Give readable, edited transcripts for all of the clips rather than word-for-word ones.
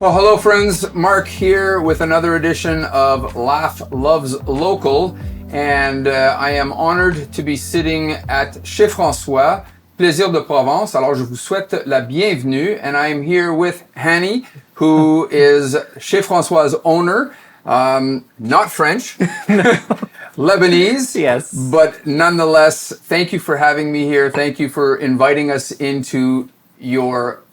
Well, hello friends, Mark here with another edition of Laugh Loves Local, and I am honored to be sitting at Chez François, Plaisirs de Provence. Alors je vous souhaite la bienvenue, and I am here with Hani, who is Chez François' owner, not French, Lebanese, yes, but nonetheless, thank you for having me here. Thank you for inviting us into your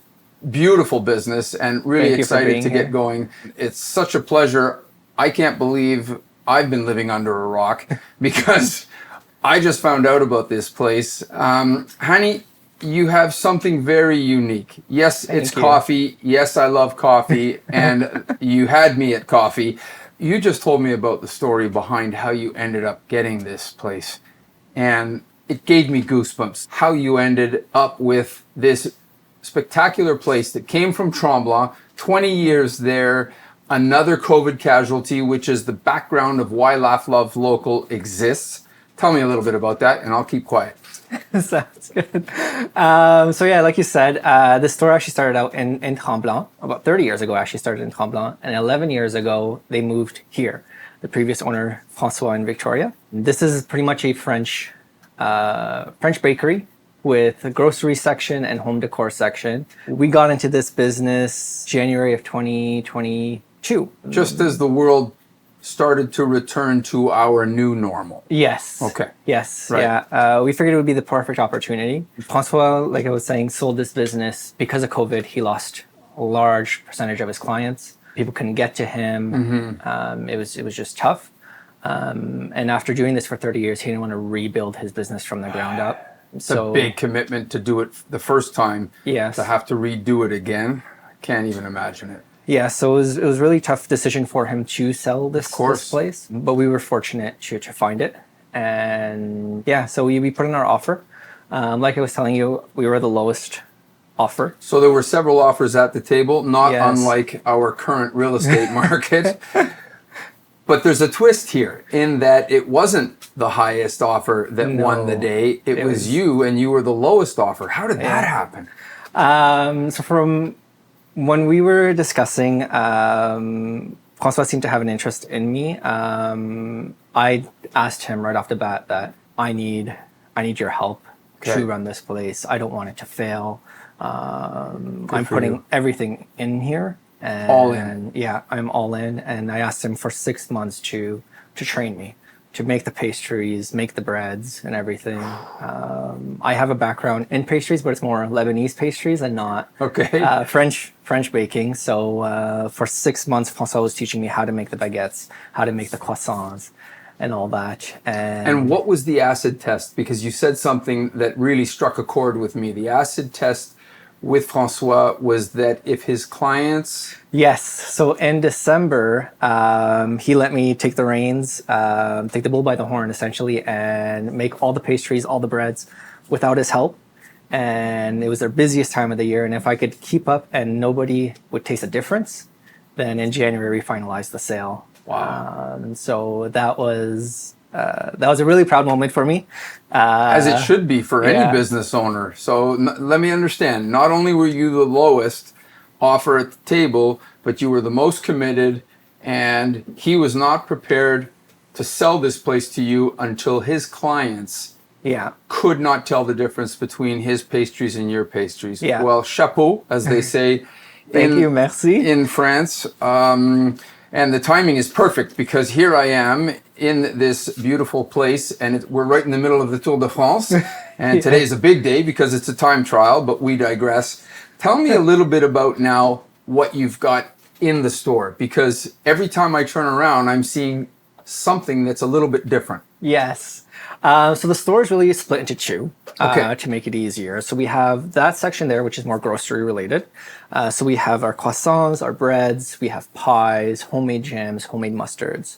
beautiful business and really excited to get going. It's such a pleasure. I can't believe I've been living under a rock because I just found out about this place. Hani, you have something very unique. Yes, it's coffee. Yes, I love coffee. And you had me at coffee. You just told me about the story behind how you ended up getting this place. And it gave me goosebumps. How you ended up with this spectacular place that came from Tremblant, 20 years there, another COVID casualty, which is the background of why Laugh Love Local exists. Tell me a little bit about that and I'll keep quiet. Sounds good. So yeah, like you said, the store actually started out in Tremblant. About 30 years ago, actually started in Tremblant. And 11 years ago, they moved here. The previous owner, François in Victoria. This is pretty much a French bakery with a grocery section and home decor section. We got into this business January of 2022. Just as the world started to return to our new normal. Yes. Okay. Yes. Right. Yeah. We figured it would be the perfect opportunity. François, like I was saying, sold this business because of COVID. He lost a large percentage of his clients. People couldn't get to him. Mm-hmm. It was just tough. And after doing this for 30 years, he didn't want to rebuild his business from the ground up. It's a big commitment to do it the first time. Yes. To have to redo it again. I can't even imagine it. Yeah, so it was a really tough decision for him to sell this place, but we were fortunate to find it. And yeah, so we put in our offer. Like I was telling you, we were the lowest offer. So there were several offers at the table, not unlike our current real estate market. But there's a twist here in that it wasn't the highest offer that won the day. It was you, and you were the lowest offer. How did that happen? So from when we were discussing, François seemed to have an interest in me. I asked him right off the bat that I need your help to run this place. I don't want it to fail. I'm putting everything in here. And, all in. Yeah, I'm all in. And I asked him for 6 months to train me, to make the pastries, make the breads and everything. I have a background in pastries, but it's more Lebanese pastries and not French baking. So for 6 months, François was teaching me how to make the baguettes, how to make the croissants and all that. And what was the acid test? Because you said something that really struck a chord with me. The acid test with François was that if his clients... Yes. So in December, he let me take the reins, take the bull by the horn, essentially, and make all the pastries, all the breads without his help. And it was their busiest time of the year. And if I could keep up and nobody would taste a difference, then in January, we finalized the sale. Wow. So that was a really proud moment for me. As it should be for any business owner. So let me understand. Not only were you the lowest offer at the table, but you were the most committed, and he was not prepared to sell this place to you until his clients could not tell the difference between his pastries and your pastries. Yeah. Well, chapeau, as they say. Thank you, merci. In France. And the timing is perfect because here I am in this beautiful place, and we're right in the middle of the Tour de France. And today is a big day because it's a time trial, but we digress. Tell me a little bit about now what you've got in the store, because every time I turn around, I'm seeing something that's a little bit different. Yes. So the store is really split into two to make it easier. So we have that section there, which is more grocery related. So we have our croissants, our breads, we have pies, homemade jams, homemade mustards.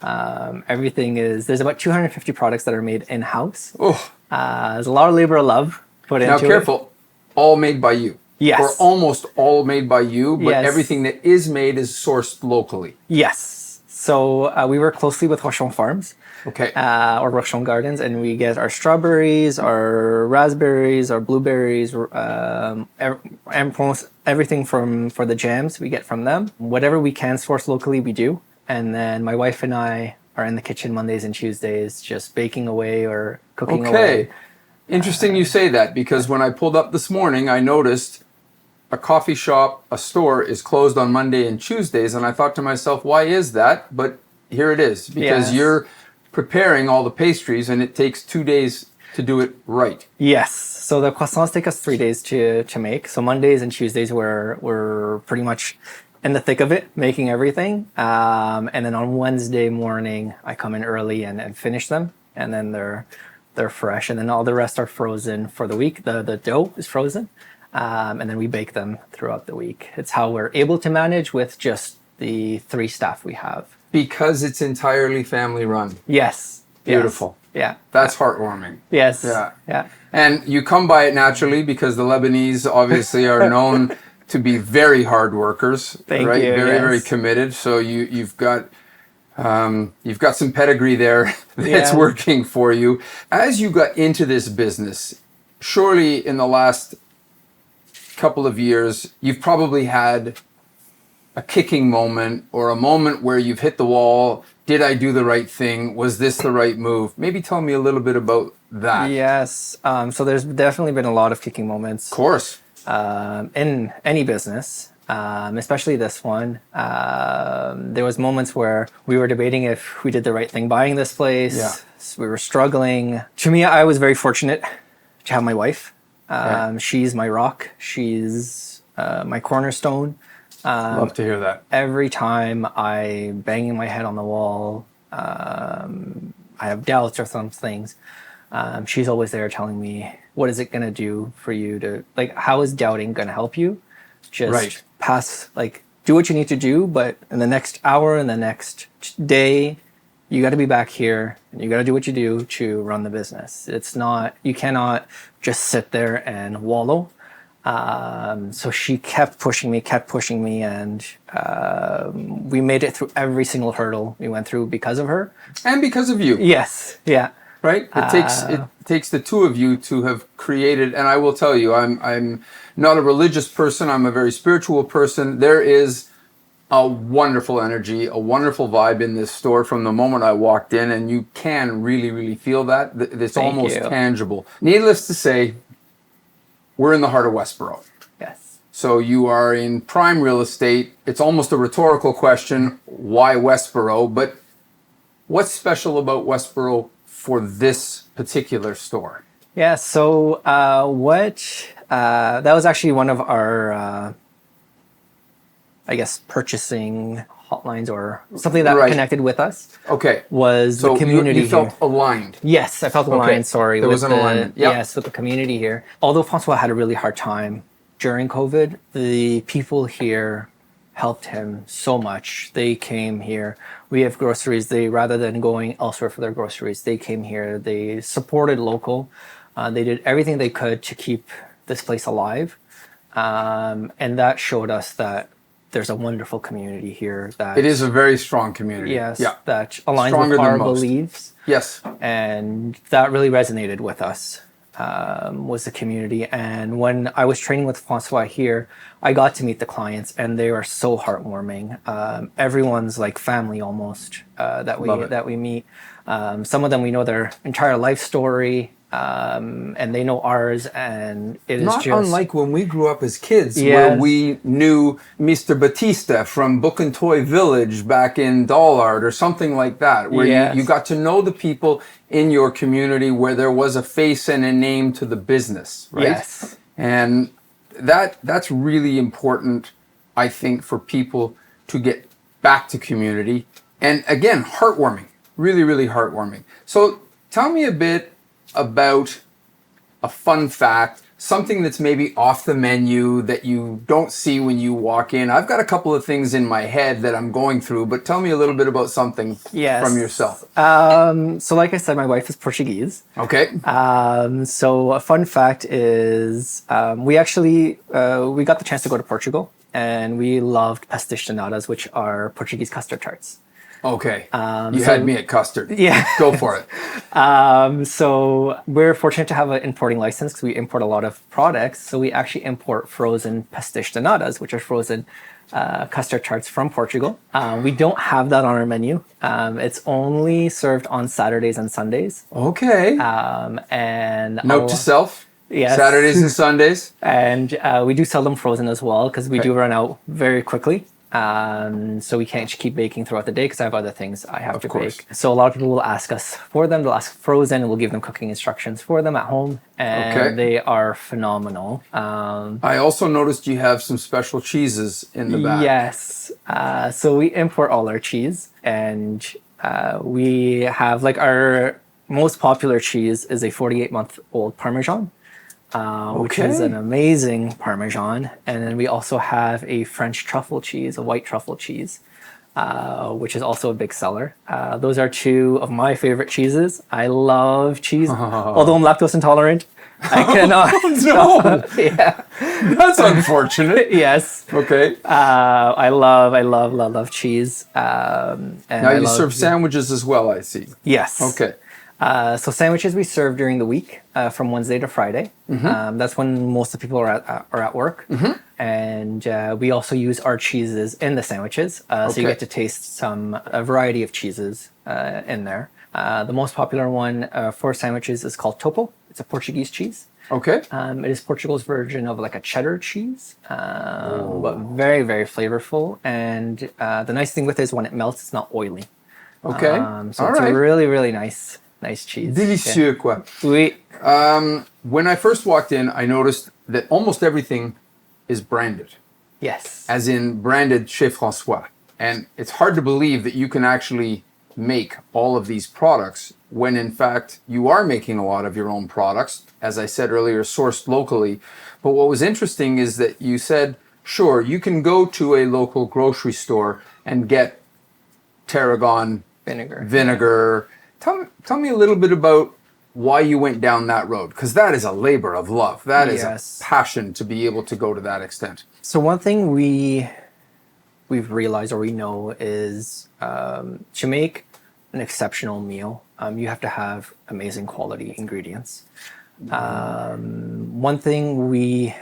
There's about 250 products that are made in-house. Oh. There's a lot of labor of love put into it. Now careful, all made by you. Yes. Or almost all made by you, but everything that is made is sourced locally. Yes. So we work closely with Rochon Farms. Okay. Or Rochon Gardens, and we get our strawberries, our raspberries, our blueberries, everything for the jams we get from them. Whatever we can source locally, we do. And then my wife and I are in the kitchen Mondays and Tuesdays, just baking away or cooking away. Interesting you say that, because when I pulled up this morning, I noticed a coffee shop, a store is closed on Monday and Tuesdays, and I thought to myself, why is that? But here it is, because you're preparing all the pastries, and it takes 2 days to do it right. Yes. So the croissants take us 3 days to make. So Mondays and Tuesdays we're pretty much in the thick of it, making everything. And then on Wednesday morning, I come in early and finish them, and then they're fresh. And then all the rest are frozen for the week. The dough is frozen, and then we bake them throughout the week. It's how we're able to manage with just the 3 staff we have. Because it's entirely family run. Yes. Beautiful. Yes. Yeah. That's heartwarming. Yes. Yeah. Yeah. And you come by it naturally because the Lebanese obviously are known to be very hard workers. Thank right? you. Very, very committed. So you've got some pedigree there that's working for you. As you got into this business, surely in the last couple of years, you've probably had a kicking moment or a moment where you've hit the wall. Did I do the right thing? Was this the right move? Maybe tell me a little bit about that. Yes. So there's definitely been a lot of kicking moments. Of course. In any business, especially this one. There was moments where we were debating if we did the right thing buying this place. Yeah. We were struggling. To me, I was very fortunate to have my wife. She's my rock. She's my cornerstone. Love to hear that. Every time I'm banging my head on the wall, I have doubts or some things, she's always there telling me, what is it going to do for you to, like, how is doubting going to help you? Just pass, like, do what you need to do, but in the next hour, in the next day, you got to be back here and you got to do what you do to run the business. It's not, you cannot just sit there and wallow. So she kept pushing me, and we made it through every single hurdle we went through because of her. And because of you. Yes. Yeah. Right? It takes the two of you to have created, and I will tell you, I'm not a religious person, I'm a very spiritual person. There is a wonderful energy, a wonderful vibe in this store from the moment I walked in, and you can really, really feel that. It's almost tangible. Needless to say, we're in the heart of Westboro. Yes. So you are in prime real estate. It's almost a rhetorical question, why Westboro? But what's special about Westboro for this particular store? Yeah, so that was actually one of our, I guess, purchasing hotlines or something that connected with us. Okay. Was the community you felt here. aligned. Yes, I felt aligned, sorry. There was an alignment. Yes, with the community here. Although Francois had a really hard time during COVID, the people here helped him so much. They came here. We have groceries. Rather than going elsewhere for their groceries, they came here. They supported local. They did everything they could to keep this place alive. And that showed us that there's a wonderful community here. That it is a very strong community. Yes, that aligns with our beliefs. Yes. And that really resonated with us, was the community. And when I was training with Francois here, I got to meet the clients, and they are so heartwarming. Everyone's like family almost that we meet. Some of them we know their entire life story. And they know ours, and it is not unlike when we grew up as kids, where we knew Mr. Batista from Book and Toy Village back in Dollard or something like that, where you got to know the people in your community, where there was a face and a name to the business, right? Yes. And that's really important, I think, for people to get back to community. And again, heartwarming, really, really heartwarming. So tell me a bit about a fun fact, something that's maybe off the menu that you don't see when you walk in. I've got a couple of things in my head that I'm going through, but tell me a little bit about something from yourself. So like I said, my wife is Portuguese. Okay. So a fun fact is we actually, we got the chance to go to Portugal, and we loved pastéis de natas, which are Portuguese custard tarts. Okay. You had me at custard. Yeah. Go for it. So we're fortunate to have an importing license because we import a lot of products. So we actually import frozen pastiches de natas, which are frozen custard tarts from Portugal. We don't have that on our menu. It's only served on Saturdays and Sundays. Okay. And Note to self. Yes. Saturdays and Sundays. And we do sell them frozen as well because we do run out very quickly. So we can't keep baking throughout the day because I have other things I have to bake. So a lot of people will ask us for them. They'll ask frozen, and we'll give them cooking instructions for them at home, and they are phenomenal. I also noticed you have some special cheeses in the back. Yes. So we import all our cheese, and we have like our most popular cheese is a 48-month-old Parmesan. Which is an amazing Parmesan. And then we also have a French truffle cheese, a white truffle cheese, which is also a big seller. Those are two of my favorite cheeses. I love cheese. Although I'm lactose intolerant, I cannot. No. Yeah. That's unfortunate. Yes. Okay. I love cheese. And now you serve sandwiches as well, I see. Yes. Okay. So sandwiches we serve during the week from Wednesday to Friday. That's when most of the people are at work. And we also use our cheeses in the sandwiches. So you get to taste a variety of cheeses in there. The most popular one for sandwiches is called topo. It's a Portuguese cheese. Okay. It is Portugal's version of like a cheddar cheese, but very, very flavorful. And the nice thing with it is when it melts, it's not oily. Okay. So it's a really, really nice cheese. Délicieux, quoi. Oui. When I first walked in, I noticed that almost everything is branded. Yes. As in branded Chez Francois. And it's hard to believe that you can actually make all of these products when in fact you are making a lot of your own products, as I said earlier, sourced locally. But what was interesting is that you said, sure, you can go to a local grocery store and get tarragon vinegar. Tell me a little bit about why you went down that road, because that is a labor of love. That is a passion to be able to go to that extent. So one thing we've realized or we know is to make an exceptional meal, you have to have amazing quality ingredients. One thing we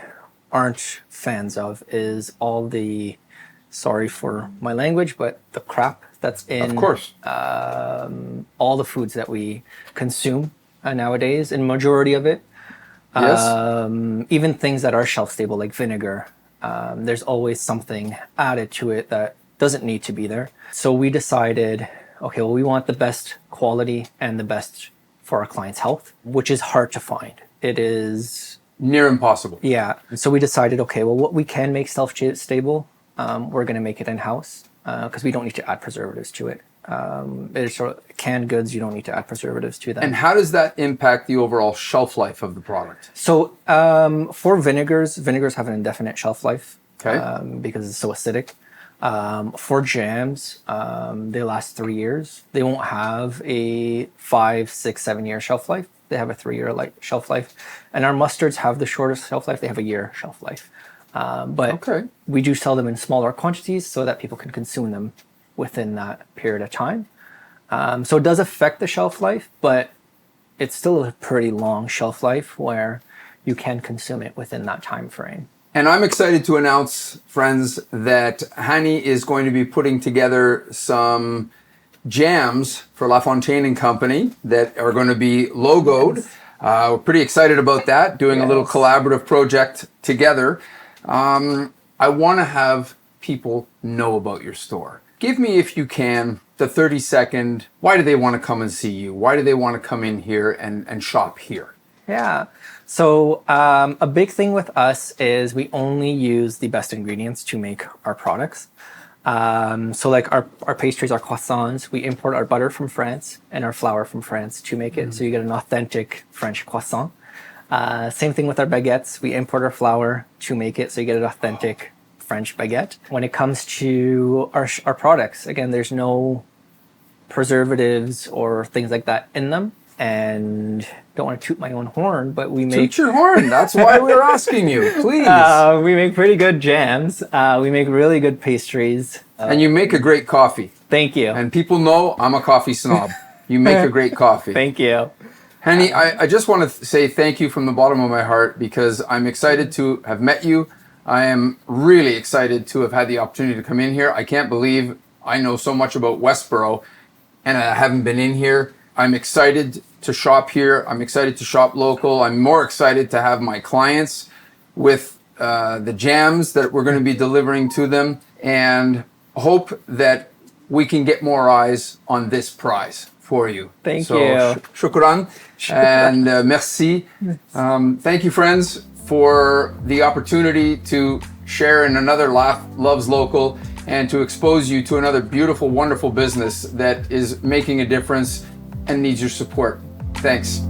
aren't fans of is all the, sorry for my language, but the crap that's in of course. All the foods that we consume nowadays, and majority of it. Yes. Even things that are shelf stable, like vinegar, there's always something added to it that doesn't need to be there. So we decided, okay, well, we want the best quality and the best for our clients' health, which is hard to find. It is near impossible. Yeah. So we decided, okay, well, what we can make shelf stable, we're going to make it in-house because we don't need to add preservatives to it. It's sort of canned goods, you don't need to add preservatives to them. And how does that impact the overall shelf life of the product? So for vinegars have an indefinite shelf life because it's so acidic. For jams, they last 3 years. They won't have a 5, 6, 7 year shelf life. They have a 3-year shelf life. And our mustards have the shortest shelf life. They have a year shelf life. But we do sell them in smaller quantities so that people can consume them within that period of time. So it does affect the shelf life, but it's still a pretty long shelf life where you can consume it within that time frame. And I'm excited to announce, friends, that Hani is going to be putting together some jams for La Fontaine and Company that are going to be logoed. We're pretty excited about that, doing a little collaborative project together. I want to have people know about your store. Give me, if you can, the 30-second, why do they want to come and see you? Why do they want to come in here and shop here? Yeah. So a big thing with us is we only use the best ingredients to make our products. So like our pastries, our croissants, we import our butter from France and our flour from France to make it. So you get an authentic French croissant. Same thing with our baguettes. We import our flour to make it. So you get an authentic French baguette. When it comes to our products, again, there's no preservatives or things like that in them. and don't want to toot my own horn, but we make Toot your horn. That's why we're asking you. Please. we make pretty good jams. We make really good pastries. And you make a great coffee. Thank you. And people know I'm a coffee snob. You make a great coffee. Thank you. Hani, I just want to say thank you from the bottom of my heart because I'm excited to have met you. I am really excited to have had the opportunity to come in here. I can't believe I know so much about Westboro and I haven't been in here. I'm excited to shop here. I'm excited to shop local. I'm more excited to have my clients with the jams that we're going to be delivering to them, and hope that we can get more eyes on this prize for you. Thank so, you. Shukran and merci. Thank you, friends, for the opportunity to share in another Laugh Loves Local and to expose you to another beautiful, wonderful business that is making a difference and needs your support. Thanks.